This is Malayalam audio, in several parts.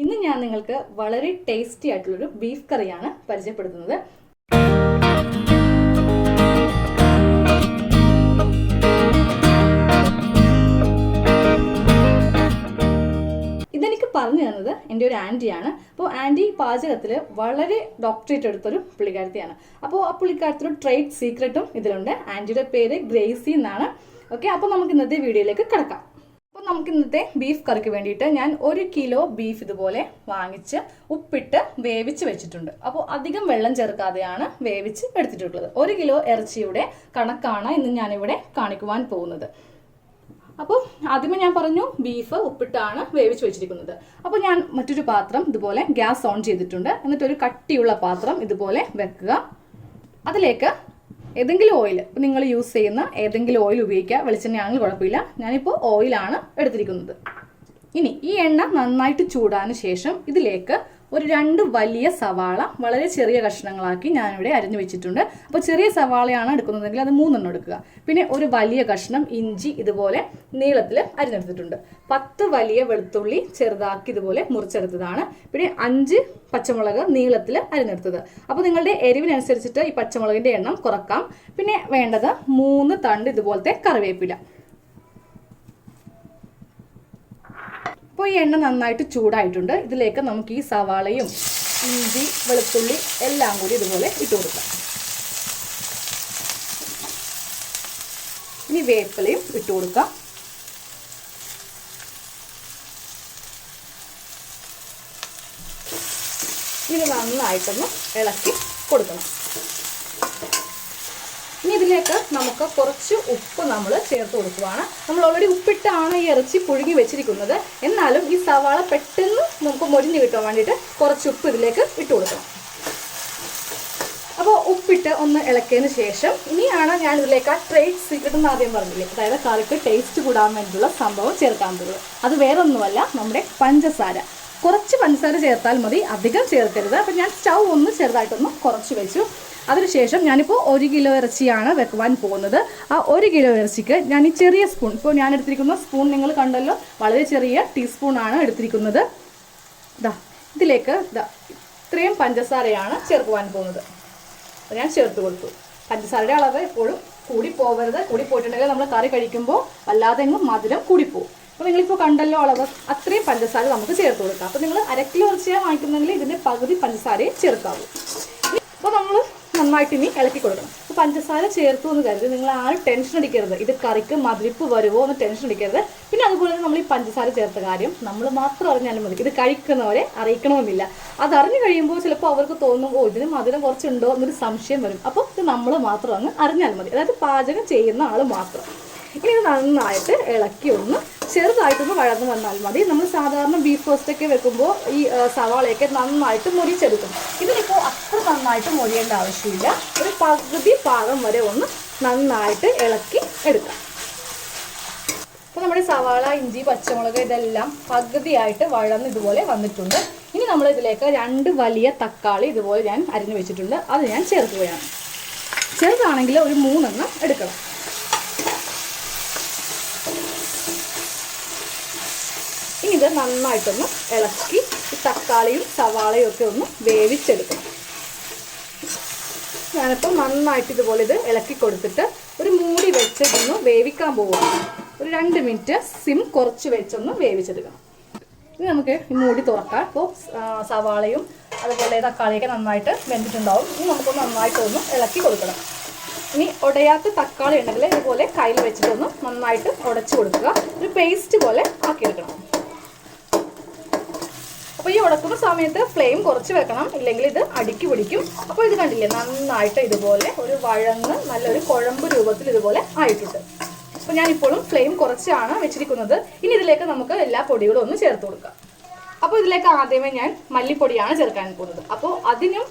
ഇന്ന് ഞാൻ നിങ്ങൾക്ക് വളരെ ടേസ്റ്റി ആയിട്ടുള്ളൊരു ബീഫ് കറിയാണ് പരിചയപ്പെടുത്തുന്നത്. ഇതെനിക്ക് പറഞ്ഞു തന്നത് എൻ്റെ ഒരു ആൻറ്റിയാണ്. അപ്പോൾ ആൻറ്റി പാചകത്തിൽ വളരെ ഡോക്ടറേറ്റ് എടുത്തൊരു പുള്ളിക്കാരത്തിയാണ്. അപ്പോൾ ആ പുള്ളിക്കാരത്തിൻ്റെ ട്രേഡ് സീക്രട്ടും ഇതിലുണ്ട്. ആൻറ്റിയുടെ പേര് ഗ്രേസി എന്നാണ്. ഓക്കെ, അപ്പോൾ നമുക്ക് ഇന്നത്തെ വീഡിയോയിലേക്ക് കിടക്കാം. അപ്പോൾ നമുക്ക് ഇന്നത്തെ ബീഫ് കറിക്ക് വേണ്ടിയിട്ട് ഞാൻ 1 കിലോ ബീഫ് ഇതുപോലെ വാങ്ങിച്ച് ഉപ്പിട്ട് വേവിച്ച് വെച്ചിട്ടുണ്ട്. അപ്പോൾ അധികം വെള്ളം ചേർക്കാതെയാണ് വേവിച്ച് എടുത്തിട്ടുള്ളത്. 1 കിലോ ഇറച്ചിയുടെ കണക്കാണ് ഇന്ന് ഞാനിവിടെ കാണിക്കുവാൻ പോകുന്നത്. അപ്പോൾ ആദ്യമേ ഞാൻ പറഞ്ഞു ബീഫ് ഉപ്പിട്ടാണ് വേവിച്ച് വെച്ചിരിക്കുന്നത്. അപ്പോൾ ഞാൻ മറ്റൊരു പാത്രം ഇതുപോലെ ഗ്യാസ് ഓൺ ചെയ്തിട്ടുണ്ട്. എന്നിട്ടൊരു കട്ടിയുള്ള പാത്രം ഇതുപോലെ വെക്കുക. അതിലേക്ക് ഏതെങ്കിലും ഓയിൽ, ഇപ്പോൾ നിങ്ങൾ യൂസ് ചെയ്യുന്ന ഏതെങ്കിലും ഓയിൽ ഉപയോഗിക്കുക. വെളിച്ചെണ്ണയാണെങ്കിൽ കുഴപ്പമില്ല. ഞാനിപ്പോൾ ഓയിലാണ് എടുത്തിരിക്കുന്നത്. ഇനി ഈ എണ്ണ നന്നായിട്ട് ചൂടാന് ശേഷം ഇതിലേക്ക് ഒരു 2 വലിയ സവാള വളരെ ചെറിയ കഷ്ണങ്ങളാക്കി ഞാനിവിടെ അരിഞ്ഞു വെച്ചിട്ടുണ്ട്. അപ്പോൾ ചെറിയ സവാളയാണ് എടുക്കുന്നതെങ്കിൽ അത് 3 എണ്ണം എടുക്കുക. പിന്നെ ഒരു വലിയ കഷ്ണം ഇഞ്ചി ഇതുപോലെ നീളത്തിൽ അരിഞ്ഞെടുത്തിട്ടുണ്ട്. 10 വലിയ വെളുത്തുള്ളി ചെറുതാക്കി ഇതുപോലെ മുറിച്ചെടുത്തതാണ്. പിന്നെ 5 പച്ചമുളക് നീളത്തിൽ അരിഞ്ഞെടുത്തത്. അപ്പോൾ നിങ്ങളുടെ എരിവിനനുസരിച്ചിട്ട് ഈ പച്ചമുളകിന്റെ എണ്ണം കുറക്കാം. പിന്നെ വേണ്ടത് 3 തണ്ട് ഇതുപോലത്തെ കറിവേപ്പില. അപ്പോൾ ഈ എണ്ണ നന്നായിട്ട് ചൂടായിട്ടുണ്ട്. ഇതിലേക്ക് നമുക്ക് ഈ സവാളയും ഇഞ്ചി വെളുത്തുള്ളി എല്ലാം കൂടി ഇതുപോലെ ഇട്ട് കൊടുക്കാം. ഇനി വേപ്പിലയും ഇട്ട് കൊടുക്കാം. ഇത് നന്നായിട്ടൊന്ന് ഇളക്കി കൊടുക്കണം. ഇനി ഇതിലേക്ക് നമുക്ക് കുറച്ച് ഉപ്പ് നമ്മൾ ചേർത്ത് കൊടുക്കുകയാണ്. നമ്മൾ ഓൾറെഡി ഉപ്പിട്ടാണ് ഈ ഇറച്ചി പുഴുങ്ങി വെച്ചിരിക്കുന്നത്. എന്നാലും ഈ സവാള പെട്ടെന്ന് നമുക്ക് മൊരിഞ്ഞ് കിട്ടാൻ വേണ്ടിയിട്ട് കുറച്ച് ഉപ്പ് ഇതിലേക്ക് ഇട്ട് കൊടുക്കണം. അപ്പോൾ ഉപ്പിട്ട് ഒന്ന് ഇളക്കിയതിന് ശേഷം ഇനിയാണ് ഞാൻ ഇതിലേക്ക് ആ ട്രേഡ് സീക്രട്ട് എന്ന് ആദ്യം പറഞ്ഞില്ലേ, അതായത് കറിക്ക് ടേസ്റ്റ് കൂടാൻ വേണ്ടിയിട്ടുള്ള സംഭവം ചേർക്കാൻ പോകുന്നത്. അത് വേറൊന്നുമല്ല, നമ്മുടെ പഞ്ചസാര. കുറച്ച് പഞ്ചസാര ചേർത്താൽ മതി, അധികം ചേർക്കരുത്. അപ്പം ഞാൻ സ്റ്റൗ ഒന്ന് ചെറുതായിട്ടൊന്ന് കുറച്ച് വെച്ചു. അതിനുശേഷം ഞാനിപ്പോൾ 1 കിലോ ഇറച്ചിയാണ് വെക്കുവാൻ പോകുന്നത്. ആ 1 കിലോ ഇറച്ചിക്ക് ഞാൻ ഈ ചെറിയ സ്പൂൺ, ഇപ്പോൾ ഞാൻ എടുത്തിരിക്കുന്ന സ്പൂൺ നിങ്ങൾ കണ്ടല്ലോ, വളരെ ചെറിയ ടീസ്പൂണാണ് എടുത്തിരിക്കുന്നത്. ഇതിലേക്ക് ഇത്രയും പഞ്ചസാരയാണ് ചേർക്കുവാൻ പോകുന്നത്. അപ്പോൾ ഞാൻ ചേർത്ത് കൊടുത്തു. പഞ്ചസാരയുടെ അളവ് എപ്പോഴും കൂടി പോകരുത്. കൂടി പോയിട്ടുണ്ടെങ്കിൽ നമ്മൾ കറി കഴിക്കുമ്പോൾ വല്ലാതെ എങ്ങും മധുരം കൂടിപ്പോവും. അപ്പോൾ നിങ്ങളിപ്പോൾ കണ്ടല്ലോ അളവ്, അത്രയും പഞ്ചസാര നമുക്ക് ചേർത്ത് കൊടുക്കാം. അപ്പോൾ നിങ്ങൾ 1 കിലോ ഇറച്ചിയാണ് വാങ്ങിക്കുന്നെങ്കിൽ ഇതിൻ്റെ പകുതി പഞ്ചസാരയെ ചേർക്കാവൂ. അപ്പോൾ നമ്മൾ നന്നായിട്ട് ഇനി ഇളക്കി കൊടുക്കണം. അപ്പോൾ പഞ്ചസാര ചേർത്തു എന്ന് കരുതി നിങ്ങൾ ആരും ടെൻഷൻ അടിക്കരുത്. ഇത് കറിക്ക് മധുരിപ്പ് വരുമോ എന്ന് ടെൻഷൻ അടിക്കരുത്. പിന്നെ അതുപോലെ നമ്മൾ ഈ പഞ്ചസാര ചേർത്ത കാര്യം നമ്മൾ മാത്രം അറിഞ്ഞാലും മതി. ഇത് കഴിക്കുന്നവരെ അറിയിക്കണമെന്നില്ല. അതറിഞ്ഞു കഴിയുമ്പോൾ ചിലപ്പോൾ അവർക്ക് തോന്നും, ഇതിന് മധുരം കുറച്ചുണ്ടോ എന്നൊരു സംശയം വരും. അപ്പോൾ ഇത് നമ്മൾ മാത്രം അങ്ങ് അറിഞ്ഞാൽ മതി. അതായത് പാചകം ചെയ്യുന്ന ആൾ മാത്രം. ഇനി ഇത് നന്നായിട്ട് ഇളക്കി ഒന്ന് ചെറുതായിട്ടൊന്ന് വഴന്ന് വന്നാൽ മതി. നമ്മൾ സാധാരണ ബീഫ് റോസ്റ്റൊക്കെ വെക്കുമ്പോൾ ഈ സവാളയൊക്കെ നന്നായിട്ട് മുരിച്ചെടുക്കും. ഇതിനിപ്പോൾ അത്ര നന്നായിട്ട് മുരിയേണ്ട ആവശ്യമില്ല. ഒരു പകുതി പാകം വരെ ഒന്ന് നന്നായിട്ട് ഇളക്കി എടുക്കാം. അപ്പോൾ നമ്മുടെ സവാള ഇഞ്ചി പച്ചമുളക് ഇതെല്ലാം പകുതിയായിട്ട് വഴന്ന് ഇതുപോലെ വന്നിട്ടുണ്ട്. ഇനി നമ്മൾ ഇതിലേക്ക് 2 വലിയ തക്കാളി ഇതുപോലെ ഞാൻ അരിഞ്ഞു വെച്ചിട്ടുണ്ട്. അത് ഞാൻ ചേർക്കുകയാണ്. ചെറുതാണെങ്കിൽ ഒരു 3 എണ്ണം എടുക്കണം. ഇനി ഇത് നന്നായിട്ടൊന്ന് ഇളക്കി ഈ തക്കാളിയും സവാളയും ഒക്കെ ഒന്ന് വേവിച്ചെടുക്കണം. ഞാനിപ്പോൾ നന്നായിട്ട് ഇതുപോലെ ഇത് ഇളക്കി കൊടുത്തിട്ട് ഒരു മൂടി വെച്ചിട്ടൊന്ന് വേവിക്കാൻ പോവുകയാണ്. ഒരു 2 മിനിറ്റ് സിം കുറച്ച് വെച്ചൊന്ന് വേവിച്ചെടുക്കണം. ഇനി നമുക്ക് ഈ മൂടി തുറക്കാം. അപ്പോൾ സവാളയും അതുപോലെ തക്കാളിയൊക്കെ നന്നായിട്ട് വെന്തിട്ടുണ്ടാവും. ഇനി നമുക്കൊന്ന് നന്നായിട്ടൊന്ന് ഇളക്കി കൊടുക്കണം. ഇനി ഉടയാത്ത തക്കാളി ഉണ്ടെങ്കിൽ ഇതുപോലെ കയ്യിൽ വെച്ചിട്ടൊന്ന് നന്നായിട്ട് ഉടച്ചു കൊടുക്കുക. ഒരു പേസ്റ്റ് പോലെ ആക്കിയെടുക്കണം. അപ്പോൾ ഈ ഉടക്കുന്ന സമയത്ത് ഫ്ലെയിം കുറച്ച് വെക്കണം, ഇല്ലെങ്കിൽ ഇത് അടിക്ക് പിടിക്കും. അപ്പോൾ ഇത് കണ്ടില്ലേ, നന്നായിട്ട് ഇതുപോലെ ഒരു വഴന്ന് നല്ലൊരു കുഴമ്പ് രൂപത്തിൽ ഇതുപോലെ ആയിട്ടുണ്ട്. അപ്പോൾ ഞാനിപ്പോഴും ഫ്ലെയിം കുറച്ചാണ് വെച്ചിരിക്കുന്നത്. ഇനി ഇതിലേക്ക് നമുക്ക് എല്ലാ പൊടികളും ഒന്ന് ചേർത്ത് കൊടുക്കാം. അപ്പോൾ ഇതിലേക്ക് ആദ്യമേ ഞാൻ മല്ലിപ്പൊടിയാണ് ചേർക്കാൻ പോകുന്നത്. അപ്പോൾ അതിനും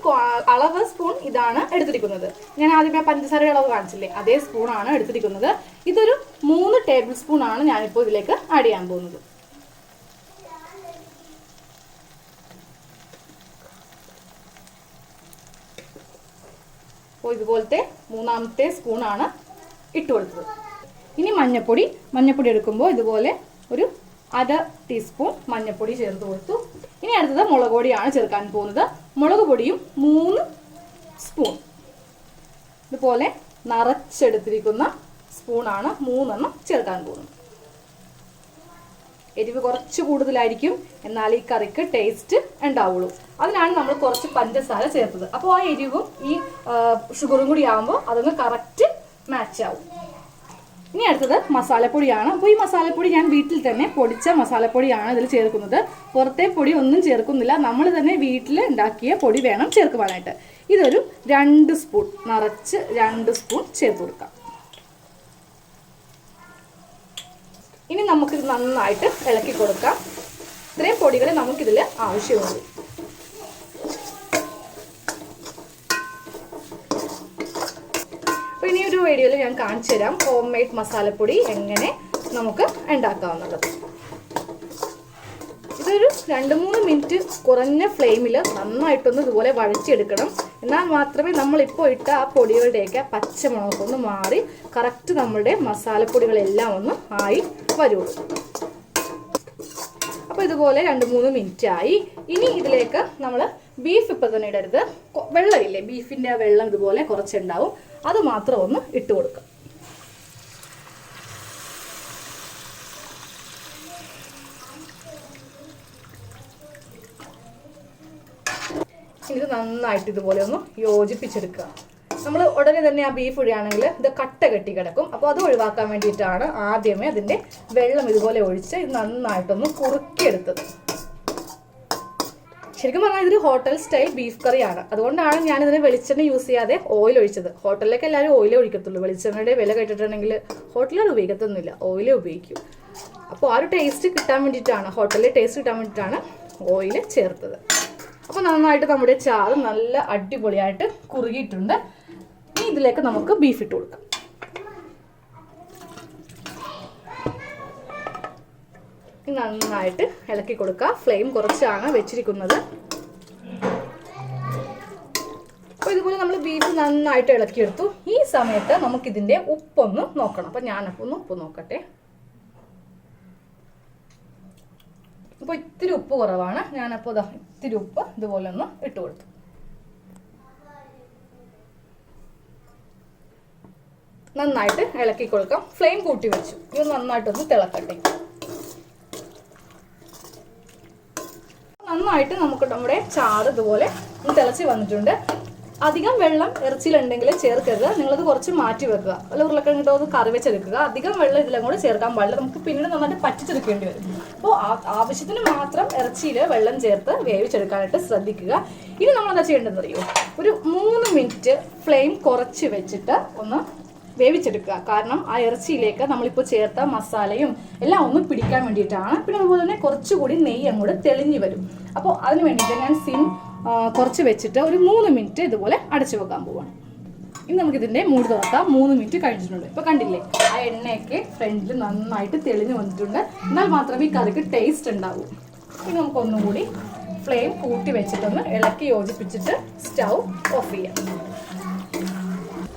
അളവ് സ്പൂൺ ഇതാണ് എടുത്തിരിക്കുന്നത്. ഞാൻ ആദ്യമേ പഞ്ചസാരയുടെ അളവ് കാണിച്ചില്ലേ, അതേ സ്പൂണാണ് എടുത്തിരിക്കുന്നത്. ഇതൊരു 3 ടേബിൾ സ്പൂണാണ് ഞാനിപ്പോൾ ഇതിലേക്ക് ആഡ് ചെയ്യാൻ പോകുന്നത്. അപ്പോൾ ഇതുപോലത്തെ 3ാമത്തെ സ്പൂണാണ് ഇട്ട് കൊടുത്തത്. ഇനി മഞ്ഞപ്പൊടി എടുക്കുമ്പോൾ ഇതുപോലെ ഒരു 1/2 ടീസ്പൂൺ മഞ്ഞൾപ്പൊടി ചേർത്ത് കൊടുത്തു. ഇനി അടുത്തത് മുളക് പൊടിയാണ് ചേർക്കാൻ പോകുന്നത്. മുളക് പൊടിയും 3 സ്പൂൺ, ഇതുപോലെ നിറച്ചെടുത്തിരിക്കുന്ന സ്പൂണാണ് 3 എണ്ണം ചേർക്കാൻ പോകുന്നത്. എരിവ് കുറച്ച് കൂടുതലായിരിക്കും, എന്നാൽ ഈ കറിക്ക് ടേസ്റ്റ് ഉണ്ടാവുള്ളൂ. അതിനാണ് നമ്മൾ കുറച്ച് പഞ്ചസാര ചേർത്തത്. അപ്പോൾ ആ എരിവും ഈ ഷുഗറും കൂടി ആകുമ്പോൾ അതൊന്ന് കറക്റ്റ് മാച്ച് ആവും. ഇനി അടുത്തത് മസാലപ്പൊടിയാണ്. അപ്പോൾ ഈ മസാലപ്പൊടി ഞാൻ വീട്ടിൽ തന്നെ പൊടിച്ച മസാലപ്പൊടിയാണ് ഇതിൽ ചേർക്കുന്നത്. പുറത്തെ പൊടി ഒന്നും ചേർക്കുന്നില്ല, നമ്മൾ തന്നെ വീട്ടിൽ ഉണ്ടാക്കിയ പൊടി വേണം ചേർക്കുവാനായിട്ട്. ഇതൊരു 2 സ്പൂൺ, നിറച്ച് 2 സ്പൂൺ ചേർത്ത് കൊടുക്കാം. ഇനി നമുക്കിത് നന്നായിട്ട് ഇളക്കി കൊടുക്കാം. ഇത്രയും പൊടികൾ നമുക്കിതിൽ ആവശ്യമുള്ളൂ. അപ്പോൾ ഇനി ഒരു വീഡിയോയിൽ ഞാൻ കാണിച്ചു തരാം ഹോം മെയ്ഡ് മസാലപ്പൊടി എങ്ങനെ നമുക്ക് ഉണ്ടാക്കാവുന്നത്. ഇതൊരു 2-3 മിനിറ്റ് കുറഞ്ഞ ഫ്ലെയിമിൽ നന്നായിട്ടൊന്ന് ഇതുപോലെ വഴച്ചെടുക്കണം. എന്നാൽ മാത്രമേ നമ്മളിപ്പോൾ ഇട്ട ആ പൊടികളുടെയൊക്കെ പച്ചമണമൊക്കെ ഒന്ന് മാറി കറക്റ്റ് നമ്മളുടെ മസാലപ്പൊടികളെല്ലാം ഒന്ന് ആയി വരുള്ളൂ. അപ്പോൾ ഇതുപോലെ 2-3 മിനിറ്റ് ആയി. ഇനി ഇതിലേക്ക് നമ്മൾ ബീഫ് ഇപ്പം തന്നെ ഇടരുത്. വെള്ളമില്ലേ, ബീഫിൻ്റെ വെള്ളം ഇതുപോലെ കുറച്ചുണ്ടാവും, അത് മാത്രം ഒന്ന് ഇട്ട് കൊടുക്കാം. ഇത് നന്നായിട്ട് ഇതുപോലെ ഒന്ന് യോജിപ്പിച്ചെടുക്കുക. നമ്മൾ ഉടനെ തന്നെ ആ ബീഫ് ഇടുകയാണെങ്കിൽ ഇത് കട്ട കെട്ടി കിടക്കും. അപ്പോൾ അത് ഒഴിവാക്കാൻ വേണ്ടിയിട്ടാണ് ആദ്യമേ അതിൻ്റെ വെള്ളം ഇതുപോലെ ഒഴിച്ച് ഇത് നന്നായിട്ടൊന്ന് കുറുക്കിയെടുത്തത്. ശരിക്കും പറഞ്ഞാൽ ഇതൊരു ഹോട്ടൽ സ്റ്റൈൽ ബീഫ് കറിയാണ്. അതുകൊണ്ടാണ് ഞാനിതിന് വെളിച്ചെണ്ണ യൂസ് ചെയ്യാതെ ഓയിൽ ഒഴിച്ചത്. ഹോട്ടലിലേക്ക് എല്ലാവരും ഓയിലേ ഒഴിക്കത്തുള്ളൂ. വെളിച്ചെണ്ണയുടെ വില കേട്ടിട്ടുണ്ടെങ്കിൽ ഹോട്ടലിൽ ഉപയോഗിക്കത്തൊന്നുമില്ല, ഓയിലേ ഉപയോഗിക്കും. അപ്പോൾ ആ ഒരു ടേസ്റ്റ് കിട്ടാൻ വേണ്ടിയിട്ടാണ്, ഹോട്ടലിലെ ടേസ്റ്റ് കിട്ടാൻ വേണ്ടിയിട്ടാണ് ഓയിൽ ചേർത്തത്. അപ്പോൾ നന്നായിട്ട് നമ്മുടെ ചാറ് നല്ല അടിപൊളിയായിട്ട് കുറുകിയിട്ടുണ്ട്. ഇനി ഇതിലേക്ക് നമുക്ക് ബീഫ് ഇട്ട് കൊടുക്കാം. നന്നായിട്ട് ഇളക്കി കൊടുക്കുക. ഫ്ലെയിം കുറച്ചാണ് വെച്ചിരിക്കുന്നത്. അപ്പോൾ ഇതുപോലെ നമ്മൾ ബീഫ് നന്നായിട്ട് ഇളക്കിയെടുത്തു. ഈ സമയത്ത് നമുക്കിതിൻ്റെ ഉപ്പൊന്ന് നോക്കണം. അപ്പോൾ ഞാനപ്പോൾ ഒന്ന് ഉപ്പ് നോക്കട്ടെ. അപ്പോൾ ഇത്തിരി ഉപ്പ് കുറവാണ്. ഞാനപ്പോൾ ഇതാ ഇത്തിരി ഉപ്പ് ഇതുപോലെ ഒന്ന് ഇട്ട് കൊടുത്തു. നന്നായിട്ട് ഇളക്കി കൊടുക്കാം. ഫ്ലെയിം കൂട്ടി വെച്ചു. ഇത് നന്നായിട്ടൊന്ന് തിളക്കട്ടെ. നന്നായിട്ട് നമുക്ക് നമ്മുടെ ചാറ് ഇതുപോലെ തിളച്ച് വന്നിട്ടുണ്ട്. അധികം വെള്ളം ഇറച്ചിയിലുണ്ടെങ്കിൽ ചേർക്കരുത്. നിങ്ങളത് കുറച്ച് മാറ്റി വെക്കുക. അല്ല ഉരുളക്കിഴങ്ങിട്ടോ അത് കറി വെച്ചെടുക്കുക. അധികം വെള്ളം ഇതിലും കൂടെ ചേർക്കാൻ പാടില്ല. നമുക്ക് പിന്നീട് നന്നായിട്ട് പറ്റിച്ചെടുക്കേണ്ടി വരും. അപ്പോൾ ആവശ്യത്തിന് മാത്രം ഇറച്ചിയിൽ വെള്ളം ചേർത്ത് വേവിച്ചെടുക്കാനായിട്ട് ശ്രദ്ധിക്കുക. ഇനി നമ്മളെന്താ ചെയ്യേണ്ടതെന്ന് അറിയോ, ഒരു 3 മിനിറ്റ് ഫ്ലെയിം കുറച്ച് വെച്ചിട്ട് ഒന്ന് വേവിച്ചെടുക്കുക. കാരണം ആ ഇറച്ചിയിലേക്ക് നമ്മളിപ്പോൾ ചേർത്ത മസാലയും എല്ലാം ഒന്ന് പിടിക്കാൻ വേണ്ടിയിട്ടാണ്. പിന്നെ അതുപോലെ തന്നെ കുറച്ചുകൂടി നെയ്യ് അങ്ങോട്ട് തെളിഞ്ഞു വരും. അപ്പോൾ അതിന് വേണ്ടിയിട്ട് ഞാൻ സിം കുറച്ച് വെച്ചിട്ട് ഒരു 3 മിനിറ്റ് ഇതുപോലെ അടച്ചു വെക്കാൻ പോവാണ്. ഇനി നമുക്കിതിൻ്റെ മൂടി തുറക്കാം. 3 മിനിറ്റ് കഴിഞ്ഞിട്ടുണ്ട്. ഇപ്പോൾ കണ്ടില്ലേ, ആ എണ്ണയൊക്കെ ഫ്രണ്ടിൽ നന്നായിട്ട് തെളിഞ്ഞു വന്നിട്ടുണ്ട്. എന്നാൽ മാത്രമേ ഈ കറിക്ക് ടേസ്റ്റ് ഉണ്ടാവൂ. ഇനി നമുക്കൊന്നും കൂടി ഫ്ലെയിം കൂട്ടി വെച്ചിട്ടൊന്ന് ഇളക്കി യോജിപ്പിച്ചിട്ട് സ്റ്റൗ ഓഫ് ചെയ്യാം.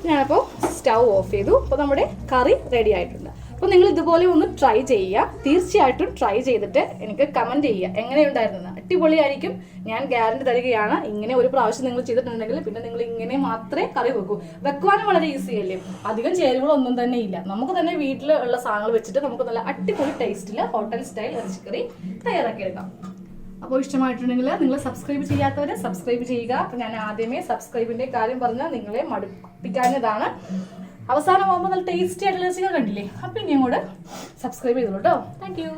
ഞാനപ്പോൾ സ്റ്റൗ ഓഫ് ചെയ്തു. അപ്പോൾ നമ്മുടെ കറി റെഡി ആയിട്ടുണ്ട്. അപ്പോൾ നിങ്ങൾ ഇതുപോലെ ഒന്ന് ട്രൈ ചെയ്യുക. തീർച്ചയായിട്ടും ട്രൈ ചെയ്തിട്ട് എനിക്ക് കമൻറ്റ് ചെയ്യുക എങ്ങനെയുണ്ടായിരുന്നത്. അടിപൊളിയായിരിക്കും, ഞാൻ ഗ്യാരണ്ടി തരികയാണ്. ഇങ്ങനെ ഒരു പ്രാവശ്യം നിങ്ങൾ ചെയ്തിട്ടുണ്ടെങ്കിൽ പിന്നെ നിങ്ങൾ ഇങ്ങനെ മാത്രമേ കറി വെക്കൂ. വെക്കുവാനും വളരെ ഈസി അല്ലേ, അധികം ചേരുവകളൊന്നും തന്നെ ഇല്ല. നമുക്ക് തന്നെ വീട്ടിൽ ഉള്ള സാധനങ്ങൾ വെച്ചിട്ട് നമുക്ക് നല്ല അടിപൊളി ടേസ്റ്റിൽ ഹോട്ടൽ സ്റ്റൈൽ ഇറച്ചിക്കറി തയ്യാറാക്കിയെടുക്കാം. അപ്പോൾ ഇഷ്ടമായിട്ടുണ്ടെങ്കിൽ നിങ്ങൾ സബ്സ്ക്രൈബ് ചെയ്യാത്തവരെ സബ്സ്ക്രൈബ് ചെയ്യുക. അപ്പോൾ ഞാൻ ആദ്യമേ സബ്സ്ക്രൈബിൻ്റെ കാര്യം പറഞ്ഞാൽ നിങ്ങളെ മടുപ്പിക്കാഞ്ഞതാണ്. അവസാനമാകുമ്പോൾ നല്ല ടേസ്റ്റി ആയിട്ടുള്ള ചിക്കൻ കണ്ടില്ലേ, അപ്പം ഇനി അങ്ങോട്ട് സബ്സ്ക്രൈബ് ചെയ്തോളൂ കേട്ടോ. Thank you.